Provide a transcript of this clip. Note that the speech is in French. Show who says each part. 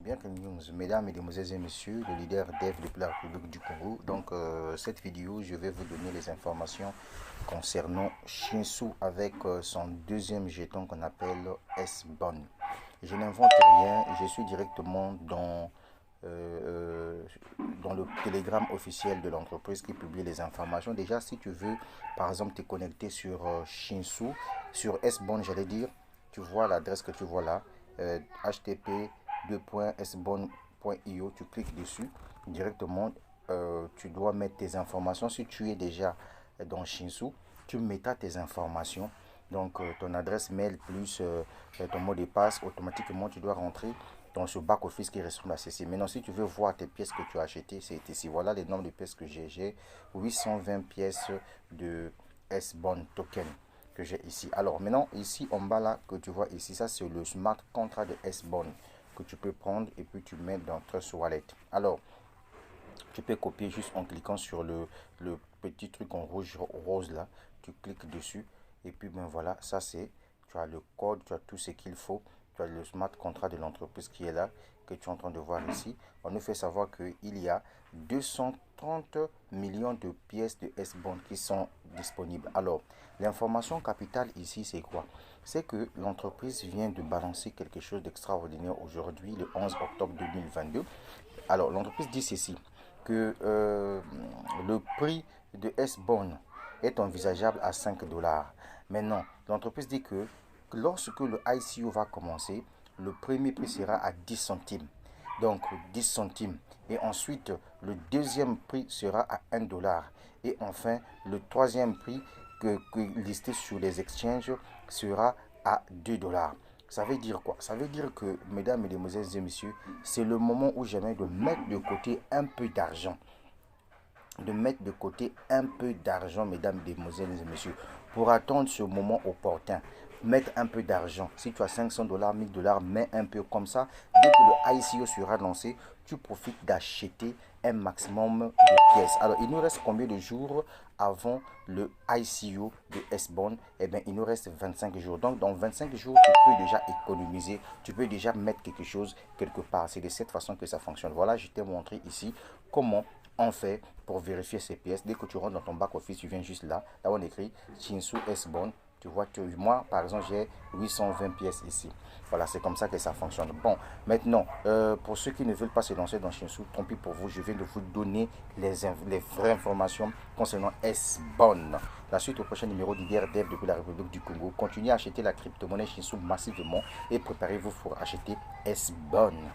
Speaker 1: Bienvenue, mesdames, mesdemoiselles et messieurs, le leader dev depuis la République du Congo. Donc, cette vidéo, je vais vous donner les informations concernant Shinsu avec son deuxième jeton qu'on appelle S-Bone. Je n'invente rien, je suis directement dans le télégramme officiel de l'entreprise qui publie les informations. Déjà, si tu veux, par exemple, te connecter sur Shinsu, sur S-Bone, j'allais dire, tu vois l'adresse que tu vois là, http://sbone.io, tu cliques dessus directement. Tu dois mettre tes informations. Si tu es déjà dans Shinsu, tu mettras tes informations, donc ton adresse mail plus ton mot de passe. Automatiquement tu dois rentrer dans ce back office qui ressemble à ceci. Maintenant, si tu veux voir tes pièces que tu as achetées, c'est ici. Voilà les nombres de pièces que j'ai 820 pièces de S-Bone token que j'ai ici. Alors maintenant, ici en bas là que tu vois ici, ça c'est le smart contract de S-Bone que tu peux prendre et puis tu mets dans Trust Wallet. Alors tu peux copier juste en cliquant sur le petit truc en rouge rose là, tu cliques dessus et puis ben voilà, ça c'est, tu as le code, tu as tout ce qu'il faut, tu as le smart contract de l'entreprise qui est là, que tu es en train de voir ici. On nous fait savoir qu'il y a 230 millions de pièces de S-Bone qui sont disponibles. Alors, l'information capitale ici, c'est quoi? C'est que l'entreprise vient de balancer quelque chose d'extraordinaire aujourd'hui, le 11 octobre 2022. Alors, l'entreprise dit ceci, que le prix de S-Bone est envisageable à 5 dollars. Maintenant, l'entreprise dit que lorsque le ICO va commencer, le premier prix sera à 10 centimes. Donc 10 centimes. Et ensuite, le deuxième prix sera à 1 dollar. Et enfin, le troisième prix que listé sur les exchanges sera à 2 dollars. Ça veut dire quoi? Ça veut dire que, mesdames, mesdemoiselles et messieurs, c'est le moment où j'aimerais de mettre de côté un peu d'argent. De mettre de côté un peu d'argent, mesdames, mesdemoiselles et messieurs, pour attendre ce moment opportun. Mettre un peu d'argent. Si tu as 500 dollars, 1000 dollars, mets un peu comme ça. Dès que le ICO sera lancé, tu profites d'acheter un maximum de pièces. Alors, il nous reste combien de jours avant le ICO de S-Bone? Eh bien, il nous reste 25 jours. Donc, dans 25 jours, tu peux déjà économiser. Tu peux déjà mettre quelque chose quelque part. C'est de cette façon que ça fonctionne. Voilà, je t'ai montré ici comment on fait pour vérifier ces pièces. Dès que tu rentres dans ton back office, tu viens juste là. Là, on écrit Shinsu S-Bone. Tu vois que moi, par exemple, j'ai 820 pièces ici. Voilà, c'est comme ça que ça fonctionne. Bon, maintenant, pour ceux qui ne veulent pas se lancer dans Shinsu, tant pis pour vous, je viens de vous donner les vraies informations concernant S-Bone. La suite au prochain numéro d'IDR Dev depuis la République du Congo. Continuez à acheter la crypto-monnaie Shinsu massivement et préparez-vous pour acheter S-Bone.